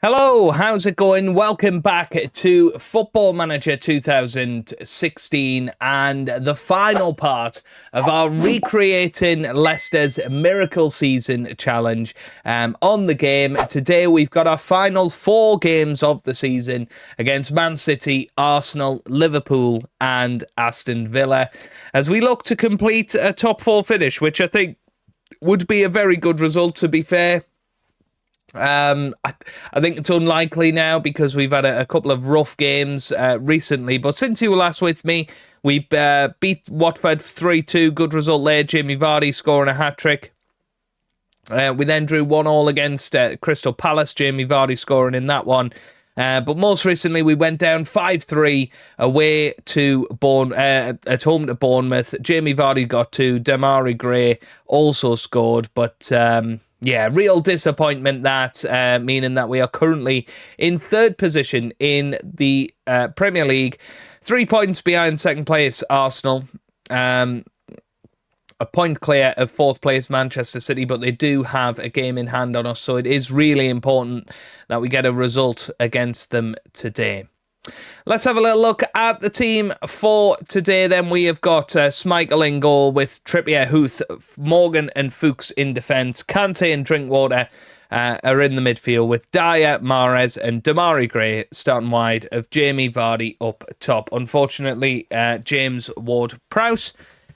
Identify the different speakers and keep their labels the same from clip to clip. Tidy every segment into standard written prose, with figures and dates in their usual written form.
Speaker 1: Hello, how's it going? Welcome back to Football Manager 2016 and the final part of our Recreating Leicester's Miracle Season challenge on the game. Today we've got our final 4 games of the season against Man City, Arsenal, Liverpool and Aston Villa as we look to complete a top 4 finish, which I think would be a very good result, to be fair. I think it's unlikely now because we've had a couple of rough games recently. But since you were last with me, we beat Watford 3-2. Good result there. Jamie Vardy scoring a hat-trick. We then drew 1-1 against Crystal Palace. Jamie Vardy scoring in that one. But most recently, we went down 5-3 away to at home to Bournemouth. Jamie Vardy got 2. Demarai Gray also scored, but yeah, real disappointment that, meaning that we are currently in 3rd position in the Premier League, 3 points behind second place Arsenal. A point clear of 4th place Manchester City, but they do have a game in hand on us, so it is really important that we get a result against them today. Let's have a little look at the team for today. Then we have got Schmeichel in goal with Trippier, Huth, Morgan and Fuchs in defence. Kante and Drinkwater are in the midfield with Dyer, Mahrez and Demarai Gray starting wide of Jamie Vardy up top. Unfortunately, James Ward-Prowse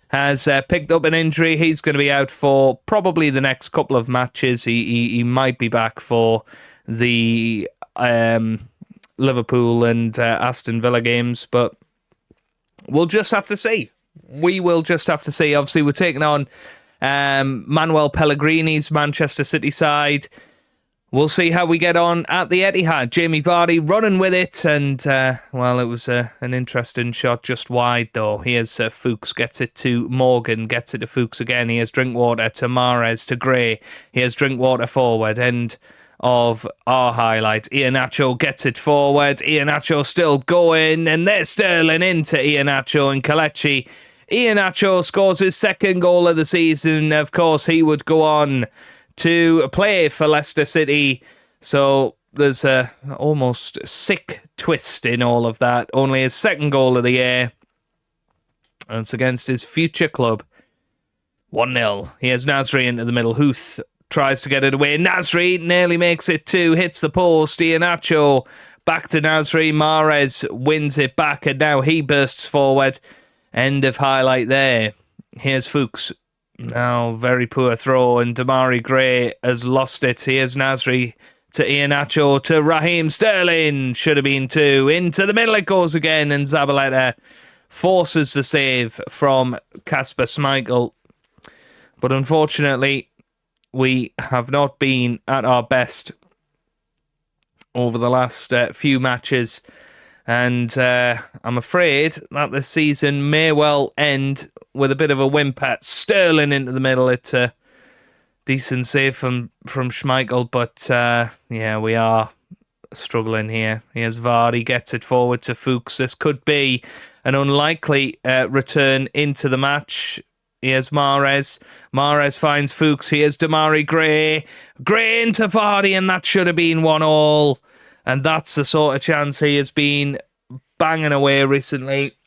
Speaker 1: has picked up an injury. He's going to be out for probably the next couple of matches. He might be back for the Liverpool and Aston Villa games, but we'll just have to see. We will just have to see. Obviously, we're taking on Manuel Pellegrini's Manchester City side. We'll see how we get on at the Etihad. Jamie Vardy running with it, and well, it was an interesting shot just wide though. Here's Fuchs, gets it to Morgan, gets it to Fuchs again. Here's Drinkwater to Mahrez to Gray. Here's Drinkwater forward, end of our highlight. Iheanacho gets it forward. Iheanacho still going, and there's Sterling into Iheanacho and Kelechi. Iheanacho scores his 2nd goal of the season. Of course, he would go on to play for Leicester City. So there's a almost sick twist in all of that. Only his 2nd goal of the year. And it's against his future club. 1-0. Here's Nasri into the middle. Huth tries to get it away. Nasri nearly makes it 2. Hits the post. Iheanacho back to Nasri. Mahrez wins it back and now he bursts forward. End of highlight there. Here's Fuchs. Now, very poor throw, and Demarai Gray has lost it. Here's Nasri to Iheanacho to Raheem Sterling. Should have been 2. Into the middle it goes again, and Zabaleta forces the save from Kasper Schmeichel. But unfortunately, we have not been at our best over the last few matches. And I'm afraid that this season may well end with a bit of a whimper. Sterling into the middle. It's a decent save from Schmeichel, but yeah, we are struggling here. Here's Vardy, gets it forward to Fuchs. This could be an unlikely return into the match. Here's Mahrez. Mahrez finds Fuchs. Here's Demarai Gray. Gray into Vardy, and that should have been 1-1. And that's the sort of chance he has been banging away recently.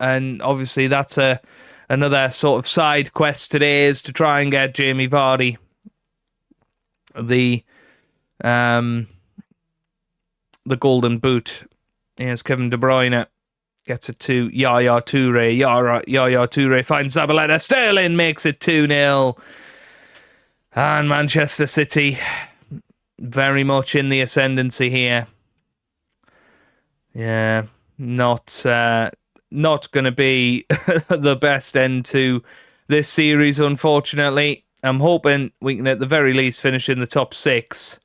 Speaker 1: And obviously that's another sort of side quest today, is to try and get Jamie Vardy the golden boot. Here's Kevin De Bruyne. Gets it to Yaya Toure. Yaya Toure finds Zabaleta. Sterling makes it 2-0. And Manchester City very much in the ascendancy here. Yeah, not going to be the best end to this series, unfortunately. I'm hoping we can at the very least finish in the top 6.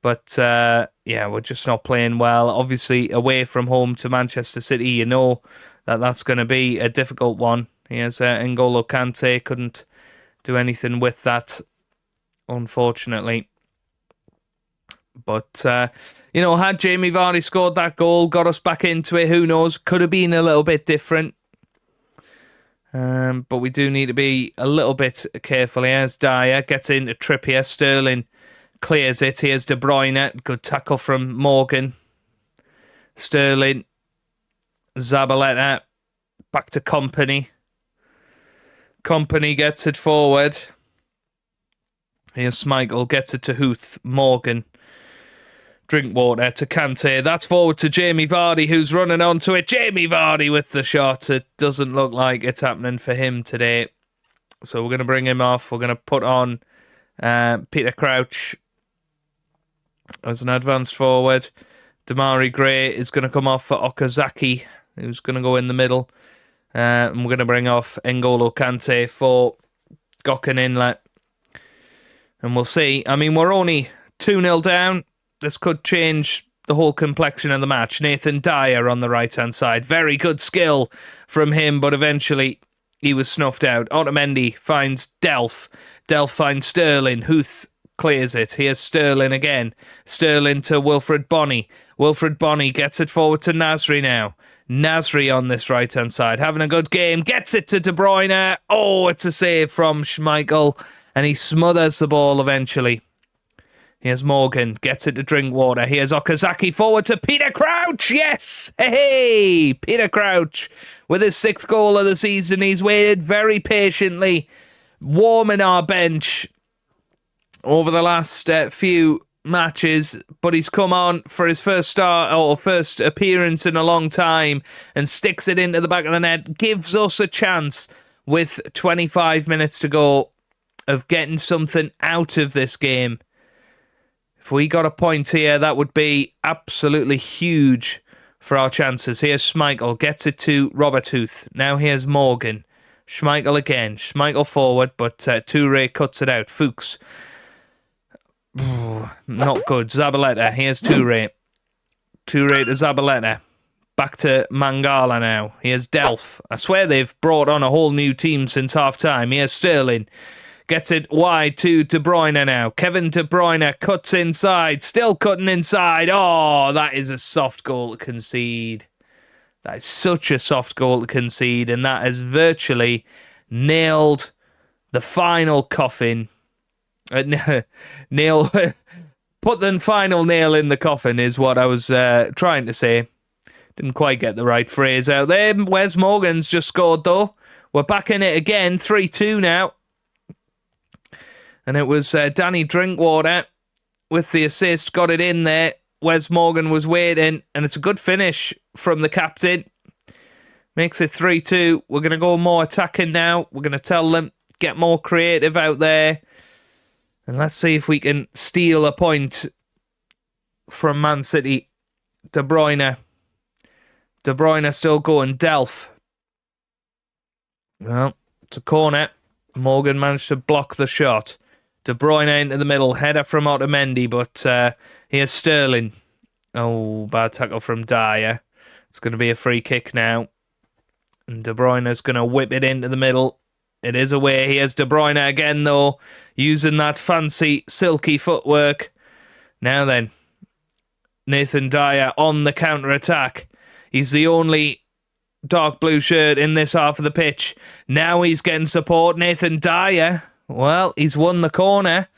Speaker 1: But yeah, we're just not playing well. Obviously, away from home to Manchester City, you know that's going to be a difficult one. Here's N'Golo Kante, couldn't do anything with that, unfortunately. But, you know, had Jamie Vardy scored that goal, got us back into it, who knows? Could have been a little bit different. But we do need to be a little bit careful. Here's Dyer, gets into Trippier. Sterling clears it. Here's De Bruyne. Good tackle from Morgan. Sterling. Zabaleta. Back to Kompany. Kompany gets it forward. Here's Schmeichel. Gets it to Huth. Morgan. Drinkwater to Kante. That's forward to Jamie Vardy, who's running onto it. Jamie Vardy with the shot. It doesn't look like it's happening for him today. So we're going to bring him off. We're going to put on Peter Crouch as an advanced forward. Damari Gray is going to come off for Okazaki, who's going to go in the middle. And we're going to bring off N'Golo Kante for Gökhan Inlet. And we'll see. I mean, we're only 2-0 down. This could change the whole complexion of the match. Nathan Dyer on the right-hand side. Very good skill from him, but eventually he was snuffed out. Otamendi finds Delph. Delph finds Sterling. Huth clears it. Here's Sterling again. Sterling to Wilfred Bonney. Wilfred Bonney gets it forward to Nasri now. Nasri on this right-hand side. Having a good game. Gets it to De Bruyne. Oh, it's a save from Schmeichel. And he smothers the ball eventually. Here's Morgan, gets it to Drinkwater. Here's Okazaki forward to Peter Crouch. Yes! Hey! Peter Crouch with his 6th goal of the season. He's waited very patiently, warming our bench over the last few matches, but he's come on for his first start or first appearance in a long time and sticks it into the back of the net. Gives us a chance with 25 minutes to go of getting something out of this game. If we got a point here, that would be absolutely huge for our chances. Here's Schmeichel, gets it to Robert Huth. Now here's Morgan. Schmeichel again. Schmeichel forward, but Toure cuts it out. Fuchs. Not good. Zabaleta. Here's Toure. Toure to Zabaleta. Back to Mangala now. Here's Delph. I swear they've brought on a whole new team since half-time. Here's Sterling. Gets it wide to De Bruyne now. Kevin De Bruyne cuts inside. Still cutting inside. Oh, that is a soft goal to concede. That is such a soft goal to concede. And that has virtually nailed the final coffin. Put the final nail in the coffin is what I was trying to say. Didn't quite get the right phrase out there. Wes Morgan's just scored though. We're back in it again. 3-2 now. And it was Danny Drinkwater with the assist, got it in there. Wes Morgan was waiting, and it's a good finish from the captain. Makes it 3-2. We're going to go more attacking now. We're going to tell them, get more creative out there. And let's see if we can steal a point from Man City. De Bruyne. De Bruyne still going. Delph. Well, it's a corner. Morgan managed to block the shot. De Bruyne into the middle. Header from Otamendi, but here's Sterling. Oh, bad tackle from Dyer. It's going to be a free kick now. And De Bruyne's going to whip it into the middle. It is away. Here's De Bruyne again, though, using that fancy, silky footwork. Now then, Nathan Dyer on the counter-attack. He's the only dark blue shirt in this half of the pitch. Now he's getting support. Nathan Dyer, well, he's won the corner.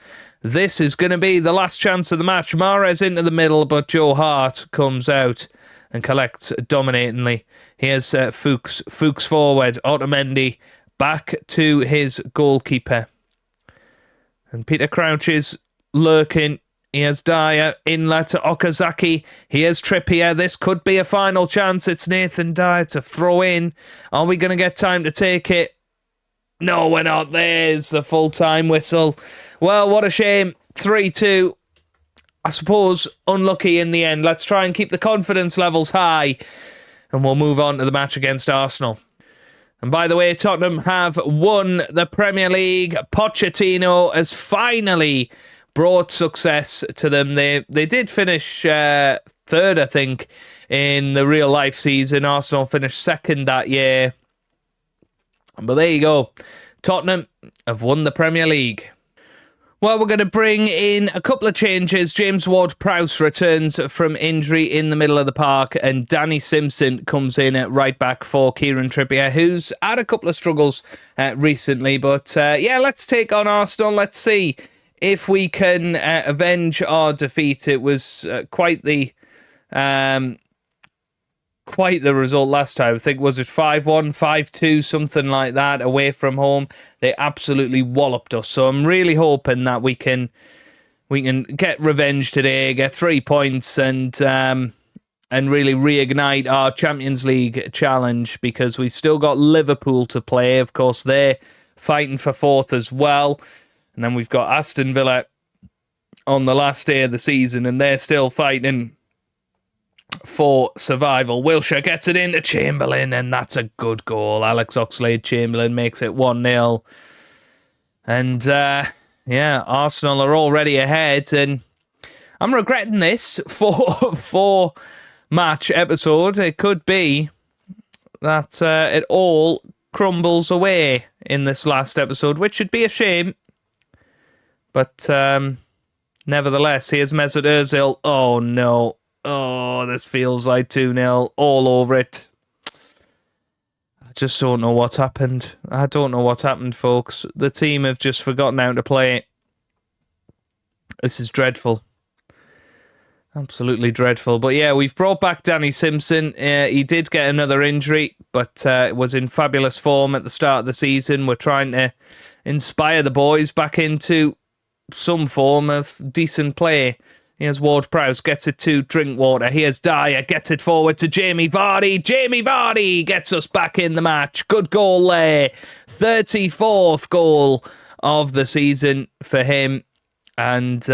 Speaker 1: This is going to be the last chance of the match. Mahrez into the middle, but Joe Hart comes out and collects dominatingly. Here's Fuchs. Fuchs forward. Otamendi back to his goalkeeper. And Peter Crouch is lurking. Here's Dyer. Inlet to Okazaki. Here's Trippier. This could be a final chance. It's Nathan Dyer to throw in. Are we going to get time to take it? No, we're not. There's the full-time whistle. Well, what a shame. 3-2. I suppose unlucky in the end. Let's try and keep the confidence levels high. And we'll move on to the match against Arsenal. And by the way, Tottenham have won the Premier League. Pochettino has finally brought success to them. They did finish third, I think, in the real-life season. Arsenal finished second that year. But there you go. Tottenham have won the Premier League. Well, we're going to bring in a couple of changes. James Ward-Prowse returns from injury in the middle of the park, and Danny Simpson comes in at right back for Kieran Trippier, who's had a couple of struggles recently. But yeah, let's take on Arsenal. Let's see if we can avenge our defeat. It was quite the result last time. I think, was it 5-1, 5-2, something like that, away from home. They absolutely walloped us. So I'm really hoping that we can get revenge today, get 3 points, and really reignite our Champions League challenge, because we've still got Liverpool to play. Of course, they're fighting for 4th as well. And then we've got Aston Villa on the last day of the season, and they're still fighting for survival. Wilshere gets it into Chamberlain, and that's a good goal. Alex Oxlade-Chamberlain makes it 1-0. And, Arsenal are already ahead, and I'm regretting this for match episode. It could be that it all crumbles away in this last episode, which would be a shame. But nevertheless, here's Mesut Ozil. Oh, no. Oh, this feels like 2-0 all over it. I just don't know what's happened. I don't know what's happened, folks. The team have just forgotten how to play. This is dreadful. Absolutely dreadful. But yeah, we've brought back Danny Simpson. He did get another injury, but was in fabulous form at the start of the season. We're trying to inspire the boys back into some form of decent play. Here's Ward-Prowse, gets it to Drinkwater. Here's Dyer, gets it forward to Jamie Vardy. Jamie Vardy gets us back in the match. Good goal there. 34th goal of the season for him. And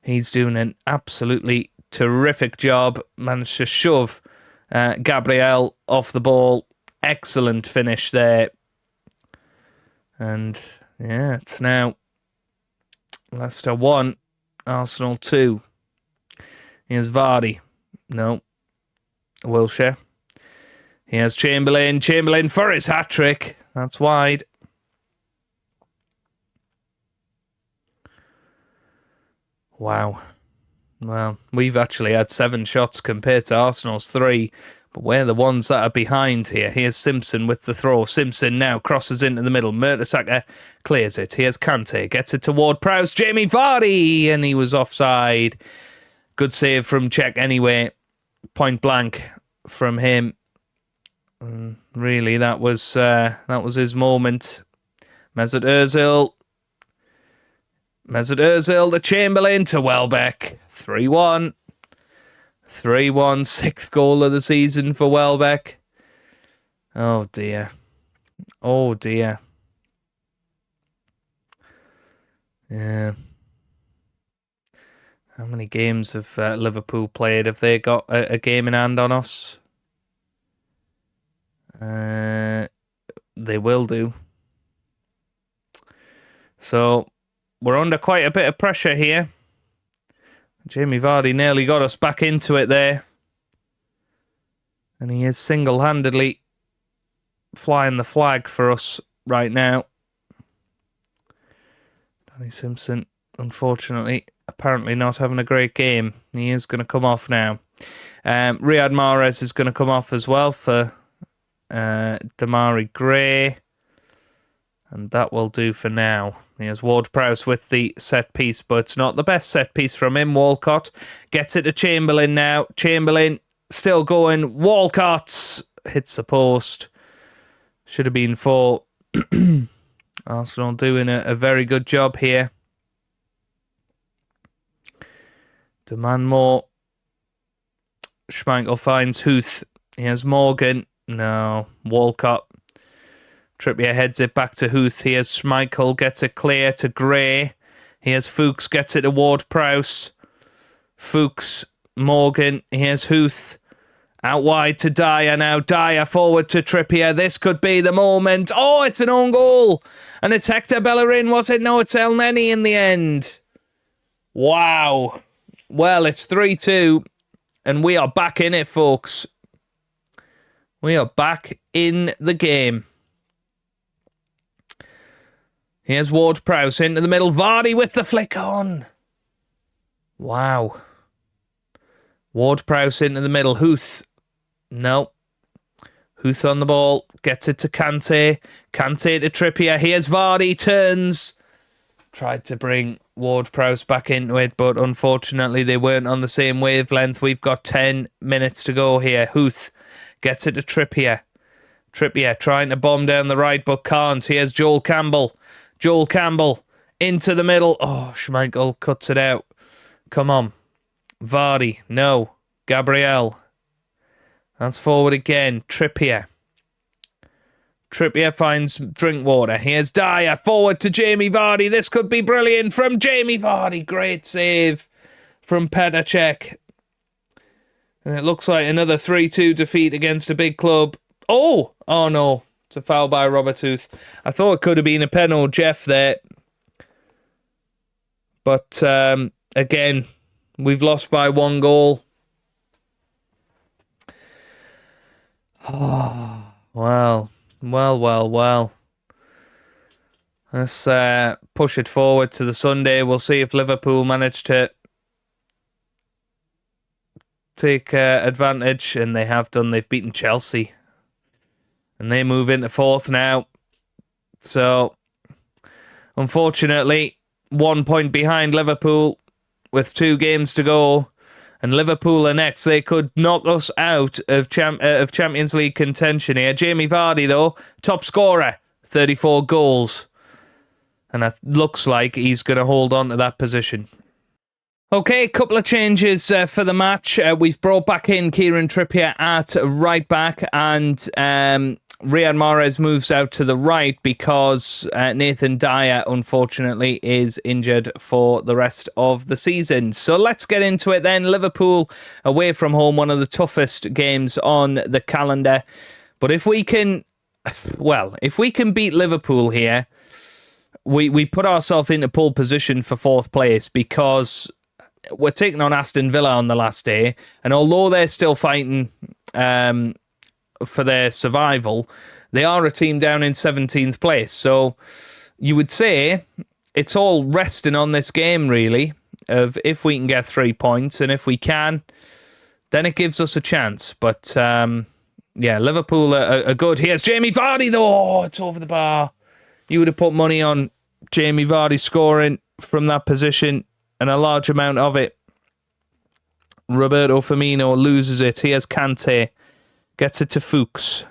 Speaker 1: he's doing an absolutely terrific job. Managed to shove Gabriel off the ball. Excellent finish there. And yeah, it's now Leicester 1, Arsenal 2. Here's Vardy. No. Wilshere. Here's Chamberlain. Chamberlain for his hat-trick. That's wide. Wow. Well, we've actually had 7 shots compared to Arsenal's 3. But we're the ones that are behind here. Here's Simpson with the throw. Simpson now crosses into the middle. Mertesacker clears it. Here's Kante. Gets it to Ward-Prowse. Jamie Vardy! And he was offside. Good save from Czech anyway. Point blank from him. Really, that was his moment. Mesut Ozil. Mesut Ozil to Chamberlain to Welbeck. 3-1. 3-1, 6th goal of the season for Welbeck. Oh dear. Oh dear. Yeah. How many games have Liverpool played? Have they got a game in hand on us? They will do. So, we're under quite a bit of pressure here. Jamie Vardy nearly got us back into it there. And he is single-handedly flying the flag for us right now. Danny Simpson, unfortunately, apparently not having a great game. He is going to come off now. Riyad Mahrez is going to come off as well for Damari Gray. And that will do for now. Here's Ward-Prowse with the set piece, but it's not the best set piece from him. Walcott gets it to Chamberlain now. Chamberlain still going. Walcott hits the post. Should have been 4. Arsenal doing a very good job here. Demand more. Schmeichel finds Huth. Here's Morgan. No. Walcott. Trippier heads it back to Huth. Here's Schmeichel, gets it clear to Gray. Here's Fuchs, gets it to Ward-Prowse. Fuchs, Morgan. Here's Huth. Out wide to Dyer now. Dyer forward to Trippier. This could be the moment. Oh, it's an own goal. And it's Hector Bellerin, was it? No, it's El Neni in the end. Wow. Well, it's 3-2. And we are back in it, folks. We are back in the game. Here's Ward-Prowse into the middle. Vardy with the flick on. Wow. Ward-Prowse into the middle. Huth. No. Huth on the ball. Gets it to Kante. Kante to Trippier. Here's Vardy. Turns. Tried to bring Ward-Prowse back into it, but unfortunately they weren't on the same wavelength. We've got 10 minutes to go here. Huth gets it to Trippier. Trippier trying to bomb down the right, but can't. Here's Joel Campbell. Joel Campbell into the middle. Oh, Schmeichel cuts it out. Come on. Vardy. No. Gabriel. That's forward again. Trippier. Trippier finds Drinkwater. Here's Dyer. Forward to Jamie Vardy. This could be brilliant from Jamie Vardy. Great save from Petr Cech. And it looks like another 3-2 defeat against a big club. Oh! Oh no. It's a foul by Robert Huth. I thought it could have been a penalty, Jeff, there. But, again, we've lost by 1 goal. Oh, well. Let's push it forward to the Sunday. We'll see if Liverpool manage to take advantage, and they have done. They've beaten Chelsea, and they move into 4th now. So, unfortunately, 1 point behind Liverpool with 2 games to go. And Liverpool are next. They could knock us out of Champions League contention here. Jamie Vardy, though, top scorer, 34 goals. And it looks like he's going to hold on to that position. Okay, a couple of changes for the match. We've brought back in Kieran Trippier at right back, and Riyad Mahrez moves out to the right because Nathan Dyer, unfortunately, is injured for the rest of the season. So let's get into it then. Liverpool away from home, one of the toughest games on the calendar. But if we can beat Liverpool here, we put ourselves into pole position for 4th place because we're taking on Aston Villa on the last day. And although they're still fighting for their survival, they are a team down in 17th place. So you would say it's all resting on this game, really, of if we can get 3 points, and if we can, then it gives us a chance. But Liverpool are good. Here's Jamie Vardy, though. Oh, it's over the bar. You would have put money on Jamie Vardy scoring from that position, and a large amount of it. Roberto Firmino loses it. Here's Kante. Gets it to Fuchs.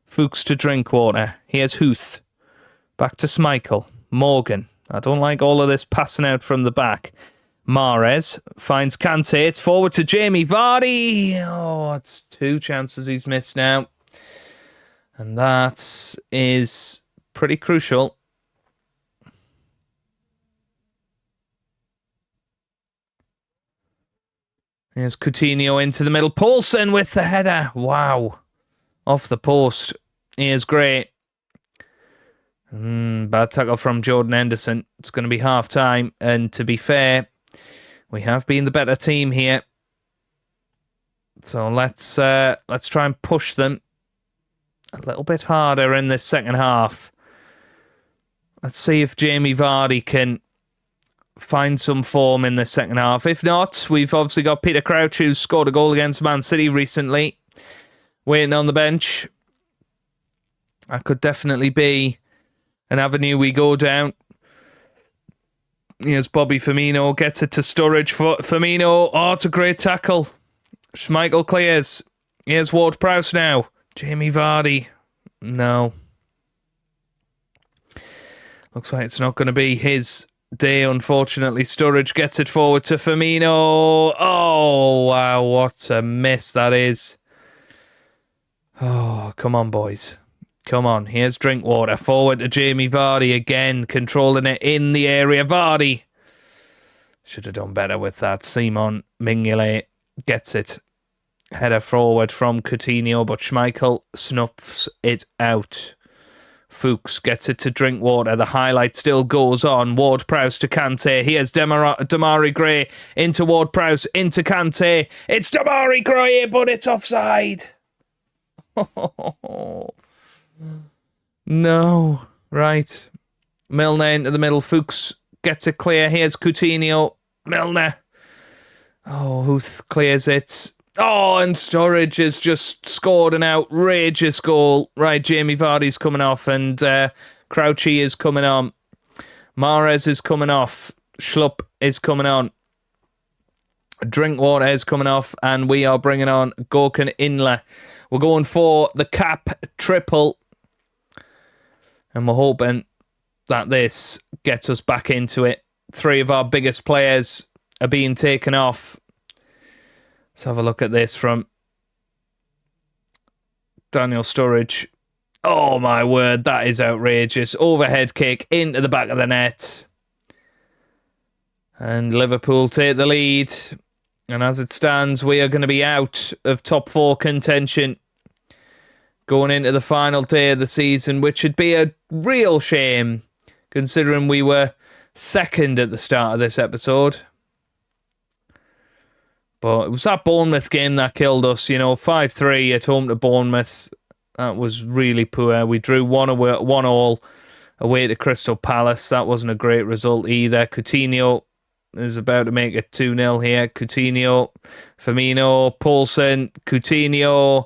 Speaker 1: Fuchs to Drinkwater. Here's Huth. Back to Schmeichel. Morgan. I don't like all of this passing out from the back. Mahrez finds Kante. It's forward to Jamie Vardy. Oh, it's 2 chances he's missed now. And that is pretty crucial. Here's Coutinho into the middle. Poulsen with the header. Wow. Off the post. Here's Gray. Bad tackle from Jordan Henderson. It's going to be half time. And to be fair, we have been the better team here. So let's try and push them a little bit harder in this second half. Let's see if Jamie Vardy can find some form in the second half. If not, we've obviously got Peter Crouch, who's scored a goal against Man City recently, waiting on the bench. That could definitely be an avenue we go down. Here's Bobby Firmino, gets it to Sturridge. Firmino, oh, it's a great tackle. Schmeichel clears. Here's Ward-Prowse now. Jamie Vardy. No. Looks like it's not going to be his day, unfortunately. Sturridge gets it forward to Firmino. Oh, wow, what a miss that is. Oh, come on, boys. Come on, here's Drinkwater. Forward to Jamie Vardy again, controlling it in the area. Vardy should have done better with that. Simon Mignolet gets it. Header forward from Coutinho, but Schmeichel snuffs it out. Fuchs gets it to Drinkwater. The highlight still goes on. Ward-Prowse to Kante. Here's Damari Gray into Ward-Prowse, into Kante. It's Damari Gray, but it's offside. No. Right. Milner into the middle. Fuchs gets it clear. Here's Coutinho. Milner. Oh, who clears it? Oh, and Sturridge has just scored an outrageous goal. Right, Jamie Vardy's coming off, and Crouchy is coming on. Mahrez is coming off. Schlupp is coming on. Drinkwater is coming off, and we are bringing on Gorkan Inler. We're going for the cap triple, and we're hoping that this gets us back into it. 3 of our biggest players are being taken off. Let's have a look at this from Daniel Sturridge. Oh my word, that is outrageous. Overhead kick into the back of the net. And Liverpool take the lead. And as it stands, we are going to be out of top 4 contention going into the final day of the season, which would be a real shame considering we were second at the start of this episode. But it was that Bournemouth game that killed us, 5-3 at home to Bournemouth. That was really poor. We drew 1-1 away to Crystal Palace. That wasn't a great result either. Coutinho is about to make it 2-0 here. Coutinho, Firmino, Poulsen, Coutinho.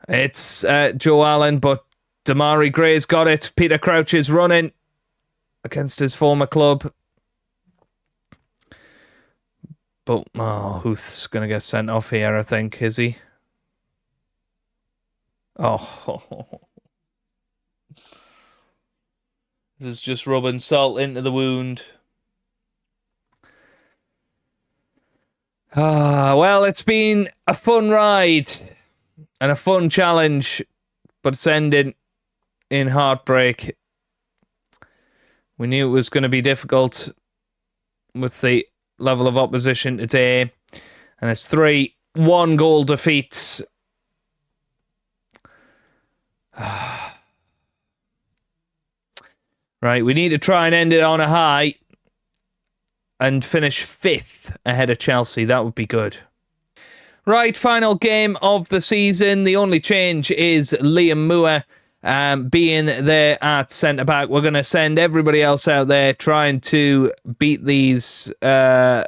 Speaker 1: It's Joe Allen, but Damari Gray's got it. Peter Crouch is running against his former club. But, Huth's going to get sent off here, I think, is he? Oh. This is just rubbing salt into the wound. Well, it's been a fun ride and a fun challenge, but it's ending in heartbreak. We knew it was going to be difficult with the level of opposition today, and it's 3 1-goal defeats. Right, we need to try and end it on a high and finish 5th ahead of Chelsea. That would be good. Right, final game of the season. The only change is Liam Moore being there at centre-back. We're going to send everybody else out there trying to beat these Aston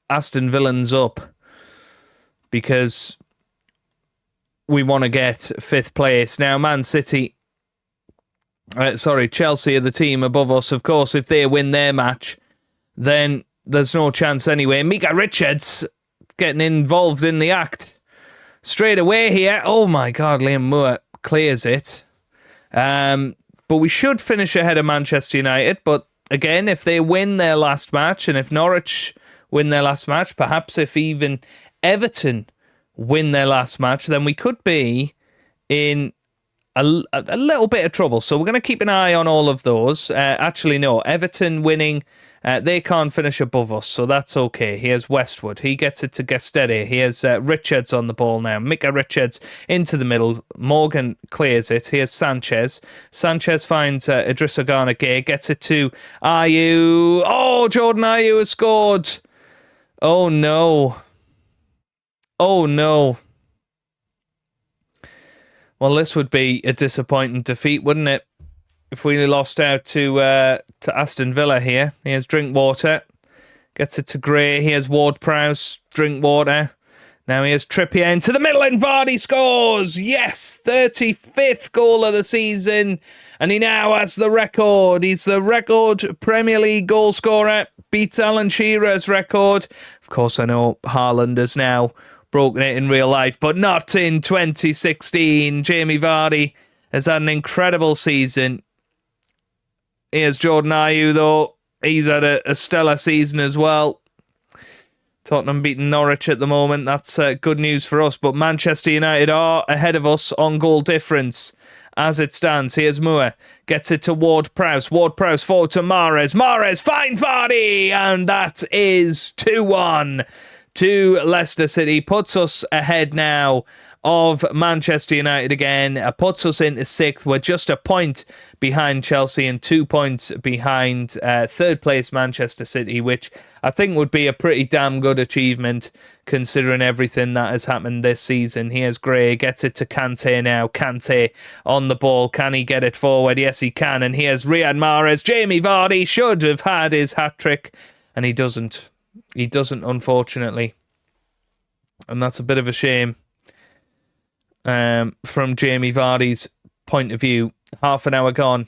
Speaker 1: Villans up because we want to get 5th place. Now, Chelsea are the team above us. Of course, if they win their match, then there's no chance anyway. Mika Richards getting involved in the act straight away here. Oh my God, Liam Moore clears it. But we should finish ahead of Manchester United. But again, if they win their last match, and if Norwich win their last match, perhaps if even Everton win their last match, then we could be in a little bit of trouble. So we're going to keep an eye on all of those. Actually, no, Everton winning, they can't finish above us, so that's okay. Here's Westwood. He gets it to Gestetti. Here's Richards on the ball now. Mika Richards into the middle. Morgan clears it. Here's Sanchez. Sanchez finds Idrissa Gana Gueye. Gets it to Ayew. Oh, Jordan Ayew has scored. Oh, no. Oh, no. Well, this would be a disappointing defeat, wouldn't it? If we lost out to Aston Villa here. Here's Drinkwater. Gets it to Gray. Here's Ward-Prowse. Drinkwater. Now here's Trippier into the middle and Vardy scores! Yes! 35th goal of the season. And he now has the record. He's the record Premier League goal scorer. Beats Alan Shearer's record. Of course, I know Haaland has now broken it in real life, but not in 2016. Jamie Vardy has had an incredible season. Here's Jordan Ayew, though. He's had a stellar season as well. Tottenham beating Norwich at the moment. That's good news for us. But Manchester United are ahead of us on goal difference as it stands. Here's Moore. Gets it to Ward-Prowse. Ward-Prowse forward to Mahrez. Mahrez finds Vardy. And that is 2-1 to Leicester City. Puts us ahead now of Manchester United again. Puts us into 6th. We're just a point behind Chelsea and 2 points behind 3rd place Manchester City, which I think would be a pretty damn good achievement considering everything that has happened this season. Here's Gray, gets it to Kante now. Kante on the ball. Can he get it forward? Yes, he can. And here's Riyad Mahrez. Jamie Vardy should have had his hat-trick, and he doesn't. He doesn't, unfortunately. And that's a bit of a shame from Jamie Vardy's point of view. Half an hour gone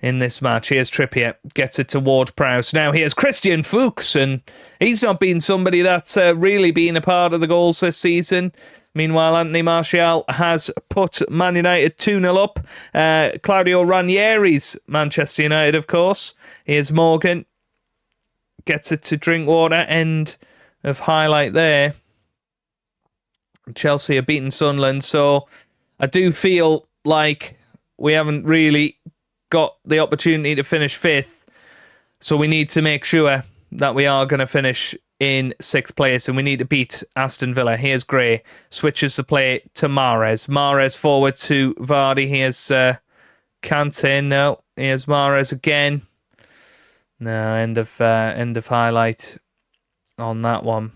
Speaker 1: in this match. Here's Trippier, gets it to Ward-Prowse. Now here's Christian Fuchs, and he's not been somebody that's really been a part of the goals this season. Meanwhile, Anthony Martial has put Man United 2-0 up. Claudio Ranieri's Manchester United, of course. Here's Morgan, gets it to Drinkwater, end of highlight there. Chelsea are beating Sunderland, so I do feel like we haven't really got the opportunity to finish 5th, so we need to make sure that we are going to finish in 6th place, and we need to beat Aston Villa. Here's Gray, switches the play to Mahrez. Mahrez forward to Vardy. Here's Kante. No, here's Mahrez again. No, end of highlight on that one.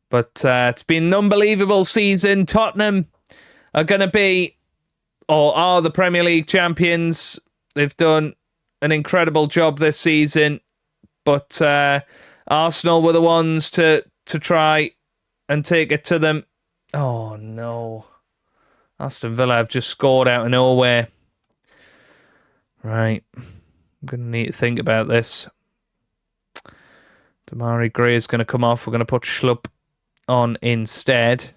Speaker 1: But it's been an unbelievable season. Tottenham are going to be, or are the Premier League champions. They've done an incredible job this season. But Arsenal were the ones to try and take it to them. Oh, no. Aston Villa have just scored out of nowhere. Right. I'm going to need to think about this. Damari Gray is going to come off. We're going to put Schlupp on instead.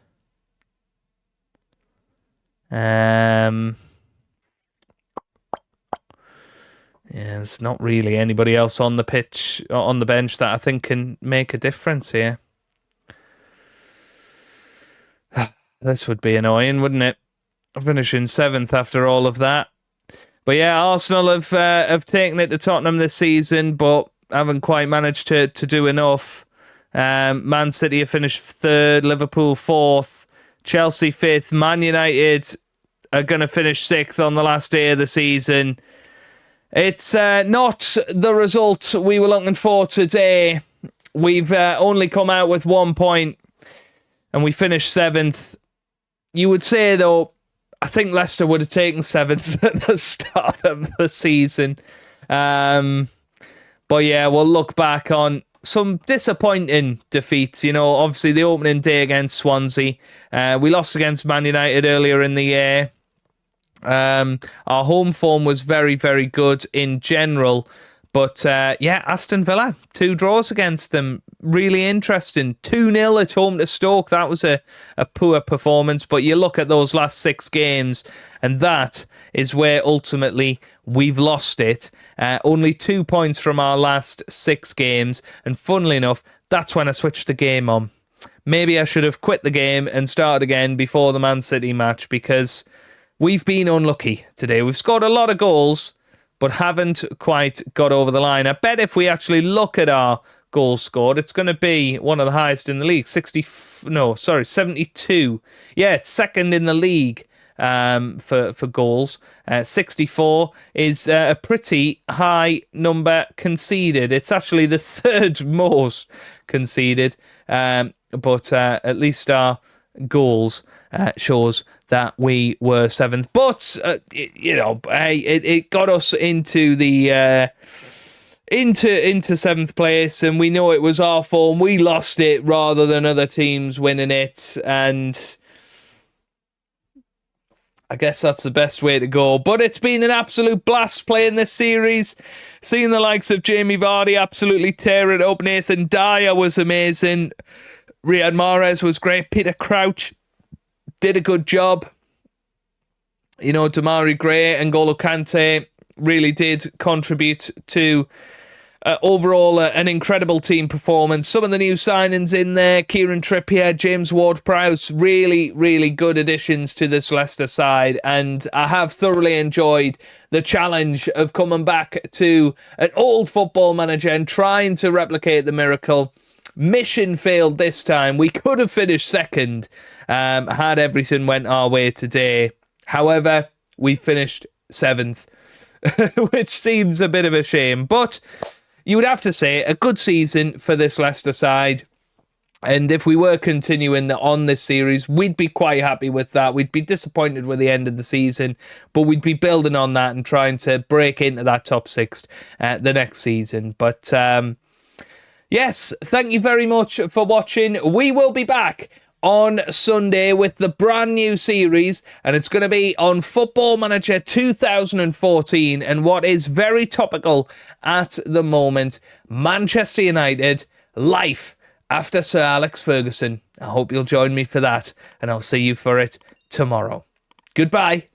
Speaker 1: Yeah, there's not really anybody else on the pitch, on the bench, that I think can make a difference here. This would be annoying, wouldn't it? Finishing 7th after all of that. But yeah, Arsenal have taken it to Tottenham this season, but haven't quite managed to do enough. Man City have finished 3rd, Liverpool 4th, Chelsea 5th, Man United are going to finish 6th on the last day of the season. It's not the result we were looking for today. We've only come out with 1 point and we finished 7th. You would say, though, I think Leicester would have taken 7th at the start of the season. But yeah, we'll look back on some disappointing defeats. You know, obviously the opening day against Swansea. We lost against Man United earlier in the year. Our home form was very, very good in general. But yeah, Aston Villa, 2 draws against them. Really interesting. 2-0 at home to Stoke. That was a poor performance. But you look at those last 6 games, and that is where ultimately we've lost it. Only 2 points from our last 6 games. And funnily enough, that's when I switched the game on. Maybe I should have quit the game and started again before the Man City match, because we've been unlucky today. We've scored a lot of goals, but haven't quite got over the line. I bet if we actually look at our goals scored, it's going to be one of the highest in the league. 72. Yeah, it's 2nd in the league for goals. 64 is a pretty high number conceded. It's actually the 3rd most conceded, but at least our goals shows that we were 7th. But it got us into the into 7th place, and we know it was our form. We lost it rather than other teams winning it, and I guess that's the best way to go. But it's been an absolute blast playing this series. Seeing the likes of Jamie Vardy absolutely tear it up. Nathan Dyer was amazing. Riyad Mahrez was great. Peter Crouch did a good job. You know, Damari Gray and N'Golo Kante really did contribute to overall an incredible team performance. Some of the new signings in there, Kieran Trippier, James Ward-Prowse, really, really good additions to this Leicester side. And I have thoroughly enjoyed the challenge of coming back to an old football manager and trying to replicate the miracle. Mission failed this time. We could have finished 2nd had everything went our way today. However, we finished 7th, which seems a bit of a shame. But you would have to say a good season for this Leicester side. And if we were continuing on this series, we'd be quite happy with that. We'd be disappointed with the end of the season, but we'd be building on that and trying to break into that top 6 the next season. But yes, thank you very much for watching. We will be back on Sunday with the brand new series, and it's going to be on Football Manager 2014, and what is very topical at the moment, Manchester United, life after Sir Alex Ferguson. I hope you'll join me for that, and I'll see you for it tomorrow. Goodbye.